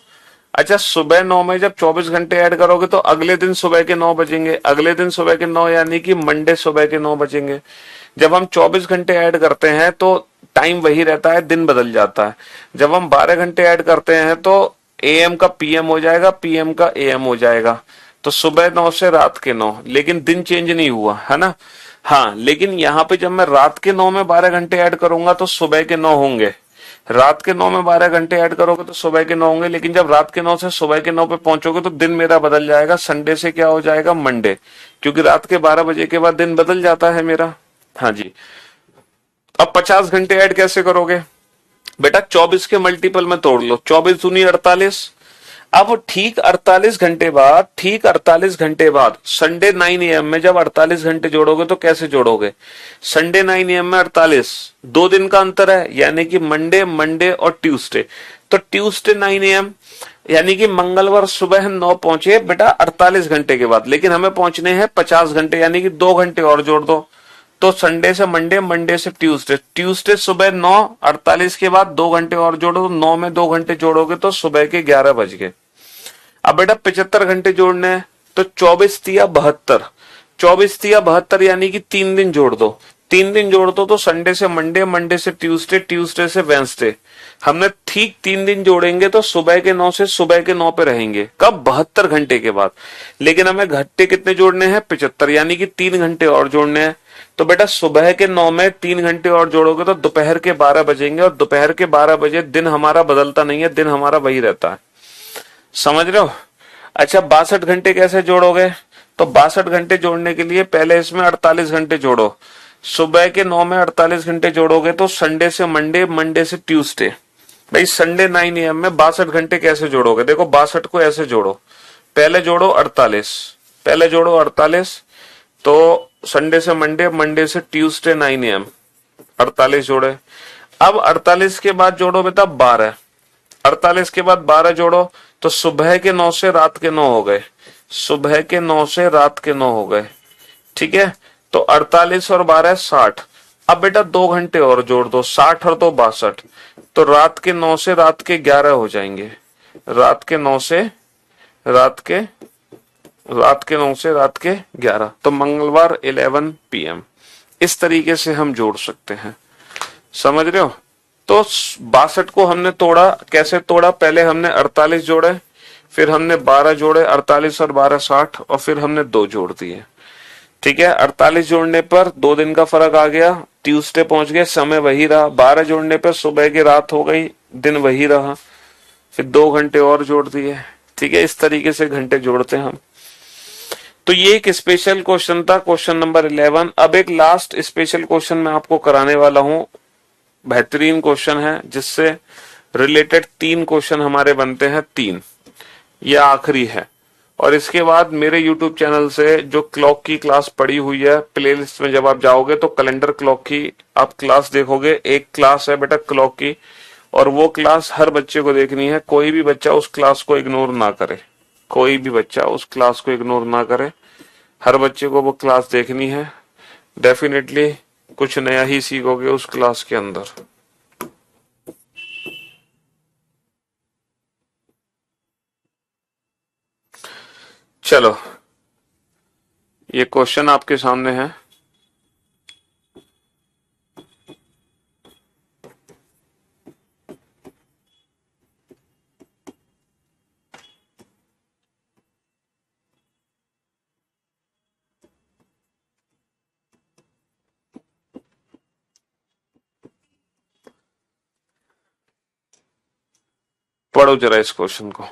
अच्छा, सुबह 9 में जब 24 घंटे ऐड करोगे तो अगले दिन सुबह के 9 बजेंगे। अगले दिन सुबह के 9 यानी कि मंडे सुबह के 9 बजेंगे। जब हम 24 घंटे ऐड करते हैं तो टाइम वही रहता है, दिन बदल जाता है। जब हम 12 घंटे ऐड करते हैं तो एएम का पीएम हो जाएगा, पीएम का एएम हो जाएगा। तो सुबह 9 से रात के 9, लेकिन दिन चेंज नहीं हुआ, है ना। हाँ, लेकिन यहाँ पे जब मैं रात के 9 में 12 घंटे ऐड करूंगा तो सुबह के 9 होंगे। रात के 9 में 12 घंटे ऐड करोगे तो सुबह के 9 होंगे, लेकिन जब रात के 9 से सुबह के 9 पे पहुंचोगे तो दिन मेरा बदल जाएगा। संडे से क्या हो जाएगा? मंडे, क्योंकि रात के 12 बजे के बाद दिन बदल जाता है मेरा। हाँ जी। अब 50 घंटे ऐड कैसे करोगे? बेटा 24 के मल्टीपल में तोड़ लो, 24 दूनी 48। अब ठीक 48 घंटे बाद संडे 9 AM में जब 48 घंटे जोड़ोगे तो कैसे जोड़ोगे? संडे 9 AM में 48, 2 दिन का अंतर है, यानी कि मंडे और ट्यूसडे। तो ट्यूसडे 9 AM यानी कि मंगलवार सुबह 9 पहुंचे बेटा 48 घंटे के बाद, लेकिन हमें पहुंचने हैं 50 घंटे, यानी कि 2 घंटे और जोड़ दो। तो संडे से मंडे, मंडे से ट्यूसडे, ट्यूसडे सुबह 9, 48 के बाद 2 घंटे और जोड़ो, 9 में 2 घंटे जोड़ोगे तो सुबह के 11 बज गए। अब बेटा 75 घंटे जोड़ने हैं, तो 24 तिया 72, 24 तिया 72 यानी कि 3 दिन जोड़ दो। 3 दिन जोड़ दो तो संडे से मंडे, मंडे से ट्यूसडे, ट्यूसडे से वेंसडे। हमने ठीक 3 दिन जोड़ेंगे तो सुबह के 9 से सुबह के 9 पे रहेंगे। कब? 72 घंटे के बाद। लेकिन हमें घंटे कितने जोड़ने हैं? 75, यानी कि 3 घंटे और जोड़ने हैं। तो बेटा सुबह के 9 में 3 घंटे और जोड़ोगे तो दोपहर के 12 बजेंगे, और दोपहर के 12 बजे दिन हमारा बदलता नहीं है, दिन हमारा वही रहता है। समझ रहे हो? अच्छा, 62 घंटे कैसे जोड़ोगे? तो 62 घंटे जोड़ने के लिए पहले इसमें 48 घंटे जोड़ो। सुबह के 9 में 48 घंटे जोड़ोगे तो संडे से मंडे, मंडे से ट्यूसडे। भाई संडे 9 AM में 62 घंटे कैसे जोड़ोगे? देखो 62 को ऐसे जोड़ो, पहले जोड़ो 48, पहले जोड़ो 48, तो संडे से मंडे, मंडे से ट्यूसडे 9 AM 48 जोड़े। अब 48 के बाद जोड़ो बेटा 12, 48 के बाद 12 जोड़ो तो सुबह के 9 से रात के 9 हो गए, सुबह के 9 से रात के 9 हो गए। ठीक है, तो 48 और 12 60। अब बेटा 2 घंटे और जोड़ दो, 60 और 2 62, तो रात के 9 से रात के 11 हो जाएंगे। रात के 9 से रात के 11, तो मंगलवार 11 PM। इस तरीके से हम जोड़ सकते हैं। समझ रहे हो? तो 62 को हमने तोड़ा, कैसे तोड़ा? पहले हमने 48 जोड़े, फिर हमने 12 जोड़े, 48 और 12 60, और फिर हमने 2 जोड़ दिए। ठीक है, 48 जोड़ने पर 2 दिन का फर्क आ गया, ट्यूसडे पहुंच गए, समय वही रहा। 12 जोड़ने पर सुबह की रात हो गई, दिन वही रहा, फिर 2 घंटे और जोड़ दिए। ठीक है, इस तरीके से घंटे जोड़ते हैं हम। तो ये एक स्पेशल क्वेश्चन था, क्वेश्चन नंबर 11। अब एक लास्ट स्पेशल क्वेश्चन मैं आपको कराने वाला हूं, बेहतरीन क्वेश्चन है, जिससे रिलेटेड 3 क्वेश्चन हमारे बनते हैं, 3। यह आखिरी है, और इसके बाद मेरे YouTube चैनल से जो क्लॉक की क्लास पड़ी हुई है, प्लेलिस्ट में जब आप जाओगे तो कैलेंडर क्लॉक की आप क्लास देखोगे। एक क्लास है बेटा क्लॉक की, और वो क्लास हर बच्चे को देखनी है। कोई भी बच्चा उस क्लास को इग्नोर ना करे, कोई भी बच्चा उस क्लास को इग्नोर ना करे, हर बच्चे को वो क्लास देखनी है। डेफिनेटली कुछ नया ही सीखोगे उस क्लास के अंदर। चलो, ये क्वेश्चन आपके सामने है। पढ़ो जरा इस क्वेश्चन को।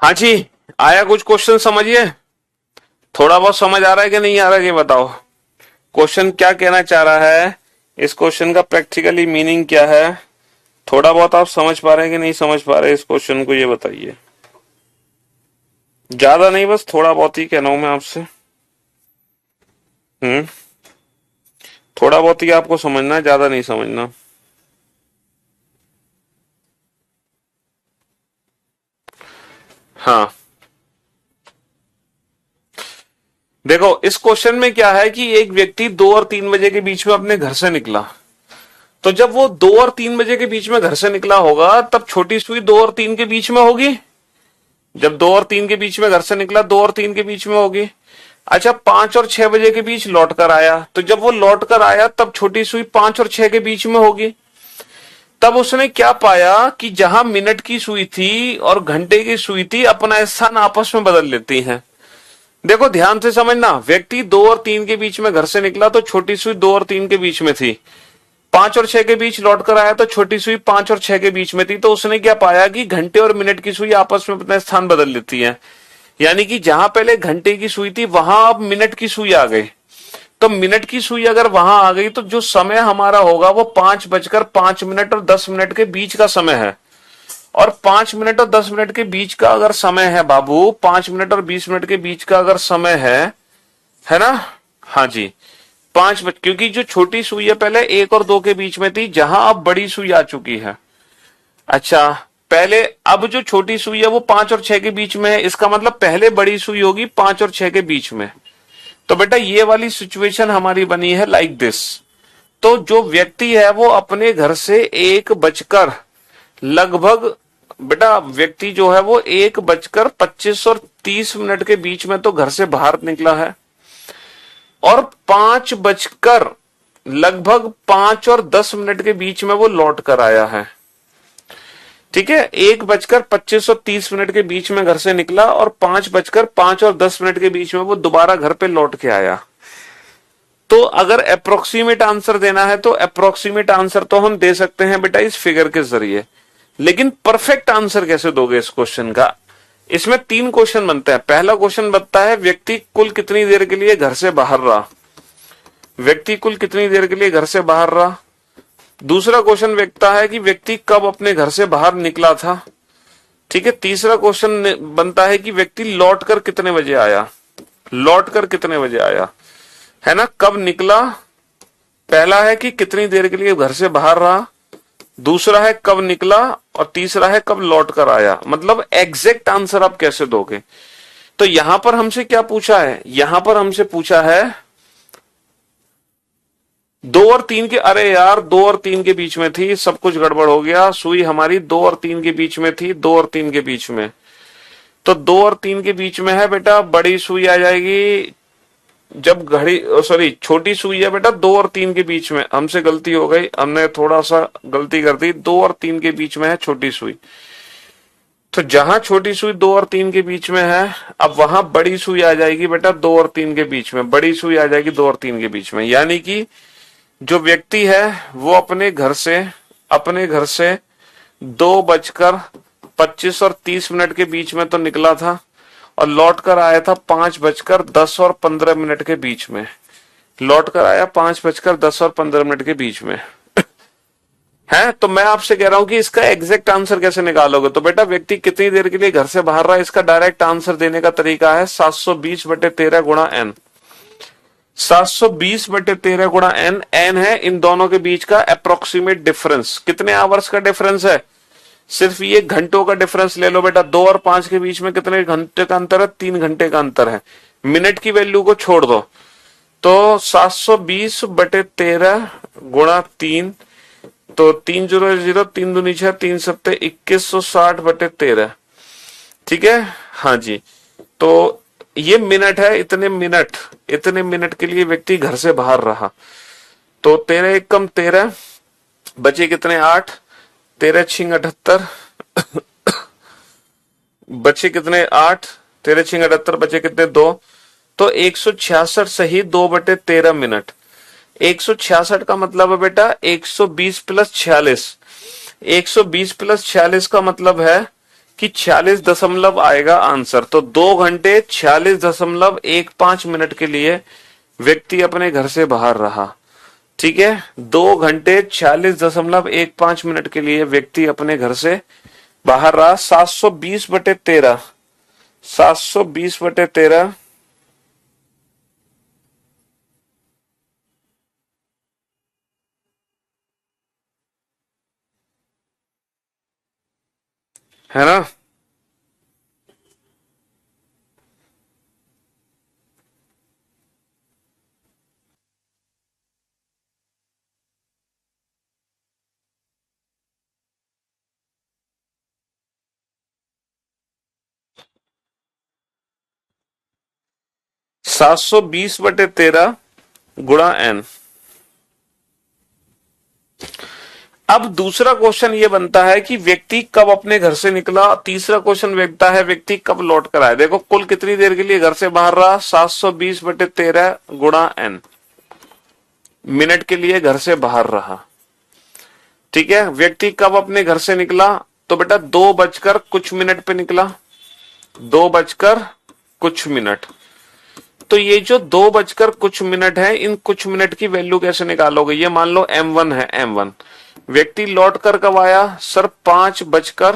हाँ जी, आया कुछ क्वेश्चन समझिए। थोड़ा बहुत समझ आ रहा है कि नहीं आ रहा है, ये बताओ। क्वेश्चन क्या कहना चाह रहा है, इस क्वेश्चन का प्रैक्टिकली मीनिंग क्या है। थोड़ा बहुत आप समझ पा रहे हैं कि नहीं समझ पा रहे इस क्वेश्चन को, ये बताइए। ज्यादा नहीं, बस थोड़ा बहुत ही कहना हूं मैं आपसे। थोड़ा बहुत ही आपको समझना है, ज्यादा नहीं समझना। हाँ, देखो इस क्वेश्चन में क्या है कि एक व्यक्ति 2 और 3 बजे के बीच में अपने घर से निकला। तो जब वो 2 और 3 बजे के बीच में घर से निकला होगा, तब छोटी सुई 2 और 3 के बीच में होगी। जब 2 और 3 के बीच में घर से निकला, 2 और 3 के बीच में होगी। अच्छा, 5 और 6 बजे के बीच लौट कर आया, तो जब वो लौट कर आया तब छोटी सुई 5 और 6 के बीच में होगी। तब उसने क्या पाया कि जहां मिनट की सुई थी और घंटे की सुई थी, अपना स्थान आपस में बदल लेती हैं। देखो ध्यान से समझना, व्यक्ति 2 और 3 के बीच में घर से निकला तो छोटी सुई 2 और 3 के बीच में थी। 5 और 6 के बीच लौट कर आया तो छोटी सुई 5 और 6 के बीच में थी। तो उसने क्या पाया कि घंटे और मिनट की सुई आपस में अपना स्थान बदल लेती है। यानी कि जहां पहले घंटे की सुई थी, वहां अब मिनट की सुई आ गई। तो मिनट की सुई अगर वहां आ गई, तो जो समय हमारा होगा वो 5:05 और 10 मिनट के बीच का समय है। और 5 मिनट और 10 मिनट के बीच का अगर समय है बाबू, 5 मिनट और 20 मिनट के बीच का अगर समय है ना। हाँ जी, क्योंकि जो छोटी सुई है पहले 1 और 2 के बीच में थी, जहां अब बड़ी सुई आ चुकी है। अच्छा, पहले, अब जो छोटी सुई है वो 5 और 6 के बीच में है, इसका मतलब पहले बड़ी सुई होगी 5 और 6 के बीच में। तो बेटा ये वाली सिचुएशन हमारी बनी है लाइक दिस। तो जो व्यक्ति है वो अपने घर से 1 बजकर लगभग, बेटा व्यक्ति जो है वो 1 बजकर 25 और 30 मिनट के बीच में तो घर से बाहर निकला है, और 5 बजकर लगभग 5 और 10 मिनट के बीच में वो लौट कर आया है। ठीक है, 1 बजकर 25 और 30 मिनट के बीच में घर से निकला और 5 बजकर 5 और 10 मिनट के बीच में वो दोबारा घर पे लौट के आया। तो अगर अप्रोक्सीमेट आंसर देना है तो अप्रोक्सीमेट आंसर तो हम दे सकते हैं बेटा इस फिगर के जरिए, लेकिन परफेक्ट आंसर कैसे दोगे इस क्वेश्चन का? इसमें 3 क्वेश्चन बनते हैं। पहला क्वेश्चन बनता है व्यक्ति कुल कितनी देर के लिए घर से बाहर रहा, व्यक्ति कुल कितनी देर के लिए घर से बाहर रहा। दूसरा क्वेश्चन व्यक्ता है कि व्यक्ति कब अपने घर से बाहर निकला था। ठीक है, तीसरा क्वेश्चन बनता है कि व्यक्ति लौट कर कितने बजे आया, लौट कर कितने बजे आया, है ना, कब निकला। पहला है कि कितनी देर के लिए घर से बाहर रहा, दूसरा है कब निकला, और तीसरा है कब लौट कर आया। मतलब एग्जैक्ट आंसर आप कैसे दोगे? तो यहां पर हमसे क्या पूछा है, यहां पर हमसे पूछा है 2 और 3 के, अरे यार 2 और 3 के बीच में थी, सब कुछ गड़बड़ हो गया। सुई हमारी 2 और 3 के बीच में थी, 2 और 3 के बीच में। तो 2 और 3 के बीच में है बेटा, बड़ी सुई आ जाएगी जब घड़ी, सॉरी छोटी सुई है बेटा 2 और 3 के बीच में। हमसे गलती हो गई, हमने थोड़ा सा गलती कर दी, 2 और 3 के बीच में है छोटी सुई। तो जहां छोटी सुई 2 और 3 के बीच में है, अब वहां बड़ी सुई आ जाएगी बेटा 2 और 3 के बीच में, बड़ी सुई आ जाएगी 2 और 3 के बीच में। यानी कि जो व्यक्ति है वो अपने घर से 2 बजकर 25 और 30 मिनट के बीच में तो निकला था, और लौट कर आया था 5 बजकर 10 और 15 मिनट के बीच में। लौट कर आया 5 बजकर 10 और 15 मिनट के बीच में है। तो मैं आपसे कह रहा हूं कि इसका एग्जैक्ट आंसर कैसे निकालोगे? तो बेटा व्यक्ति कितनी देर के लिए घर से बाहर रहा, इसका डायरेक्ट आंसर देने का तरीका है 720/13 गुणा n। 720/13 गुणा n, n है इन दोनों के बीच का अप्रोक्सीमेट डिफरेंस। कितने आवर्स का डिफरेंस है? सिर्फ ये घंटों का डिफरेंस ले लो बेटा। 2 और 5 के बीच में कितने घंटे का अंतर है? 3 घंटे का अंतर है। मिनट की वैल्यू को छोड़ दो, तो 720/13 गुणा 3, तो 3 0 0, 3 दूनी 6, 3 सत्ते 2160/13। ठीक है, हाँ जी। तो ये मिनट है, इतने मिनट के लिए व्यक्ति घर से बाहर रहा। तो 13 1 कम 13, बचे कितने 8, 13 6 78, बचे कितने 8, 13 6 78, बचे कितने 2, तो 166 सही 2/13 मिनट। 166 का मतलब है बेटा 120 प्लस 46। 120 प्लस 46 का मतलब है कि 46 दशमलव आएगा आंसर। तो 2 घंटे 46.15 मिनट के लिए व्यक्ति अपने घर से बाहर रहा। ठीक है, 2 घंटे 46.15 मिनट के लिए व्यक्ति अपने घर से बाहर रहा। 720/13, 720/13 है ना। सात सौ बीस बटे 13 गुणा n। अब दूसरा क्वेश्चन ये बनता है कि व्यक्ति कब अपने घर से निकला। तीसरा क्वेश्चन व्यक्ता है व्यक्ति कब लौट कर आया। देखो कुल कितनी देर के लिए घर से बाहर रहा, 720/13 गुणा n, मिनट के लिए घर से बाहर रहा। ठीक है, व्यक्ति कब अपने घर से निकला, तो बेटा 2 बजकर कुछ मिनट पे निकला, 2 बजकर कुछ मिनट। तो ये जो 2 बजकर कुछ मिनट है, इन कुछ मिनट की वैल्यू कैसे निकालोगे? ये मान लो m1 है, m1। व्यक्ति लौट कर कब आया सर? 5 बजकर,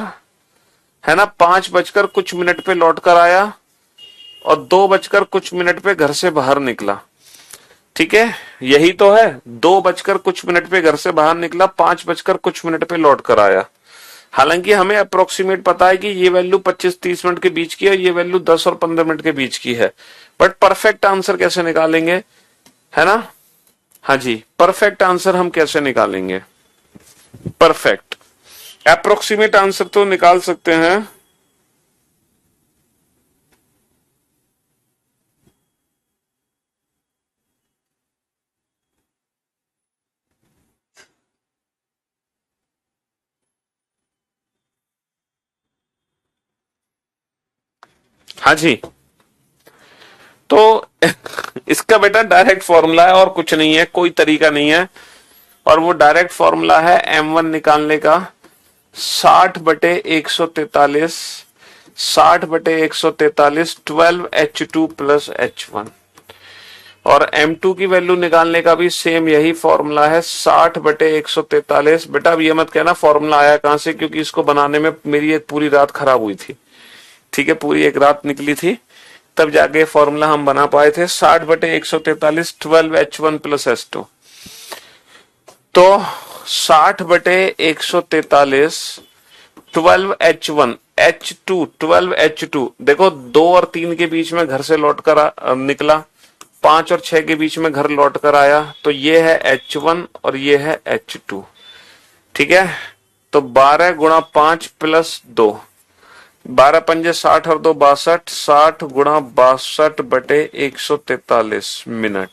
है ना, 5 बजकर कुछ मिनट पे लौट कर आया, और 2 बजकर कुछ मिनट पे घर से बाहर निकला। ठीक है, यही तो है, 2 बजकर कुछ मिनट पे घर से बाहर निकला, 5 बजकर कुछ मिनट पे लौट कर आया। हालांकि हमें अप्रोक्सीमेट पता है कि ये वैल्यू 25-30 मिनट के बीच की है, ये वैल्यू 10 और 15 मिनट के बीच की है, बट परफेक्ट आंसर कैसे निकालेंगे, है ना? हाँ जी, परफेक्ट आंसर हम कैसे निकालेंगे? परफेक्ट अप्रोक्सीमेट आंसर तो निकाल सकते हैं। हाँ जी, तो इसका बेटा डायरेक्ट फॉर्मूला है और कुछ नहीं है, कोई तरीका नहीं है, और वो डायरेक्ट फॉर्मूला है M1 निकालने का 60/143, 60/143 12H2 प्लस H1। और M2 की वैल्यू निकालने का भी सेम यही फॉर्मूला है 60/143। बेटा अब ये मत कहना फॉर्मूला आया कहां से, क्योंकि इसको बनाने में मेरी एक पूरी रात खराब हुई थी, ठीक है, पूरी एक रात निकली थी, तब जाके फॉर्मूला हम बना पाए थे। 60/143 12H1 प्लस H2। तो 60/143 12H1 H2 12H2, देखो 2 और 3 के बीच में घर से लौट कर निकला, 5 और 6 के बीच में घर लौट कर आया, तो ये है H1 और ये है H2, ठीक है। तो 12 गुणा 5 प्लस 2, 12 पंजे 60 और 2 62, 60 गुणा 62/143 मिनट,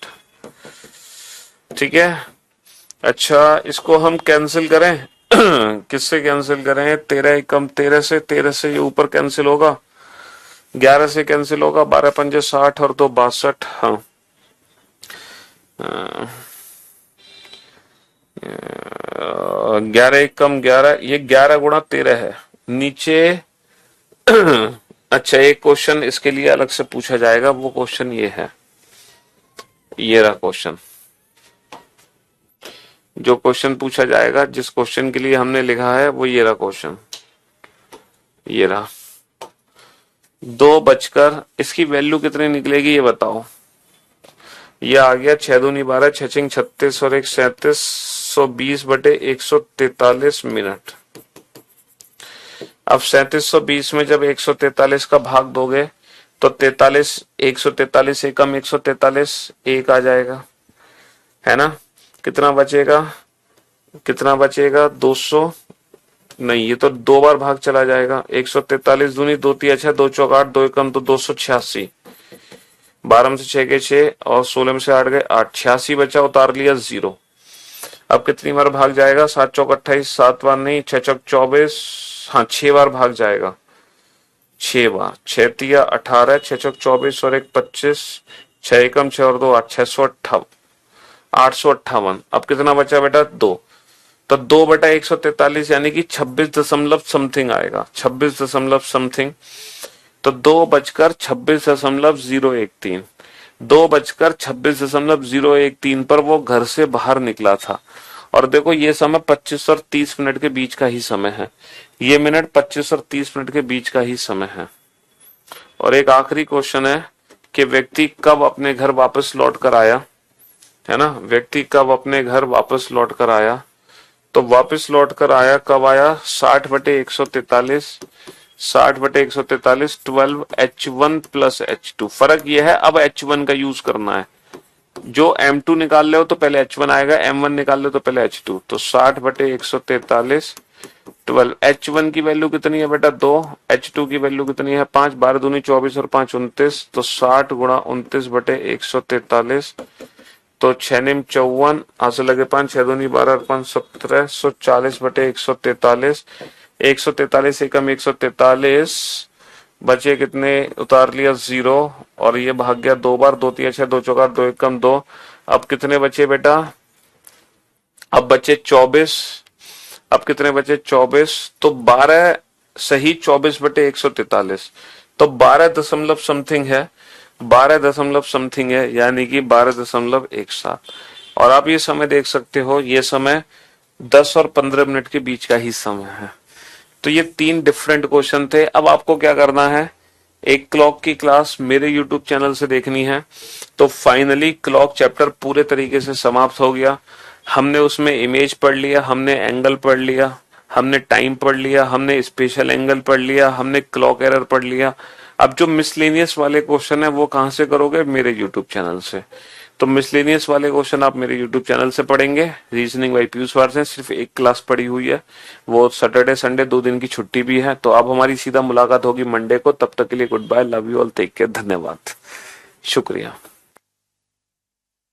ठीक है। अच्छा, इसको हम कैंसिल करें किससे कैंसिल करें? 13 एकम 13 से, 13 से ये ऊपर कैंसिल होगा, 11 से कैंसिल होगा, 12 पंजे 60 और 2 62, हाँ 11 एकम 11, ये 11 गुणा 13 है नीचे। अच्छा, एक क्वेश्चन इसके लिए अलग से पूछा जाएगा, वो क्वेश्चन ये है, ये रहा क्वेश्चन, जो क्वेश्चन पूछा जाएगा, जिस क्वेश्चन के लिए हमने लिखा है वो ये रहा क्वेश्चन, ये रहा 2 बजकर, इसकी वैल्यू कितनी निकलेगी ये बताओ। ये आ गया 6 दूनी 12, 6 छिंग 36 और 1 37, 120/143 मिनट। अब 3720 में जब 143 का भाग दोगे तो 43, 143 एकम 143 1 आ जाएगा, है ना? कितना बचेगा, कितना बचेगा? 200 नहीं, ये तो 2 बार भाग चला जाएगा। 143 दूनी 2 3 6, 2 चौक 8, 2 एकम तो 286, 12 में से 6 के 6 और 16 में से 8 गए 8, 86 बचा, उतार लिया 0। अब कितनी बार भाग जाएगा? 7 चौक 28, 7 बार नहीं, 6 चौक 24, हाँ 6 बार भाग जाएगा, 6 बार, 6 तिया 18, 6 चौक 24 और 1 25, 6 एकम 6 और 2 8, 858। अब कितना बचा बेटा? 2। तो 2/143 यानी कि 26 दशमलव समथिंग आएगा, 26 दशमलव समथिंग। तो 2:26.013, 2:26.013 पर वो घर से बाहर निकला था। और देखो ये समय 25 और 30 मिनट के बीच का ही समय है, ये मिनट 25 और 30 मिनट के बीच का ही समय है। और एक आखिरी क्वेश्चन है कि व्यक्ति कब अपने घर वापस लौट कर आया, है ना? व्यक्ति कब अपने घर वापस लौट कर आया? तो वापस लौट कर आया कब आया? 60/143, 60/143 12H1 प्लस H2। फर्क यह है अब H1 का यूज करना है, जो M2 निकाल ले हो तो पहले H1 आएगा, M1 निकाल ले तो पहले H2। तो 60/143 12, H1 की वैल्यू कितनी है बेटा? 2, H2 की वैल्यू कितनी है? 5, 12 दूनी 24 और 5 29, तो 60 गुणा 29/143, तो 6 निम 54, आंसर लगे 5, 6 दूनी 12 और 5 17, 140/143, 143 एकम 143 बचे कितने? उतार लिया 0 और ये भाग गया 2 बार, 2 3 6, 2 चौका 2 एकम 2। अब कितने बचे बेटा? अब बचे 24। अब कितने बचे? 24। तो 12 सही 24/143, तो 12 दशमलव समथिंग है, 12 दशमलव समथिंग है, यानी कि 12.17। और आप ये समय देख सकते हो, ये समय 10 और 15 मिनट के बीच का ही समय है। तो ये 3 डिफरेंट क्वेश्चन थे। अब आपको क्या करना है, एक क्लॉक की क्लास मेरे YouTube चैनल से देखनी है। तो फाइनली क्लॉक चैप्टर पूरे तरीके से समाप्त हो गया। हमने उसमें इमेज पढ़ लिया, हमने एंगल पढ़ लिया, हमने टाइम पढ़ लिया, हमने स्पेशल एंगल पढ़ लिया, हमने क्लॉक एरर पढ़ लिया। अब जो मिसलेनियस वाले क्वेश्चन है वो कहां से करोगे? मेरे यूट्यूब चैनल से। तो मिसलेनियस वाले क्वेश्चन आप मेरे यूट्यूब चैनल से पढ़ेंगे। रीजनिंग बाई पीयूष वार से सिर्फ एक क्लास पड़ी हुई है, वो सैटरडे संडे 2 दिन की छुट्टी भी है। तो अब हमारी सीधा मुलाकात होगी मंडे को। तब तक के लिए goodbye, love you all, take care, धन्यवाद, शुक्रिया।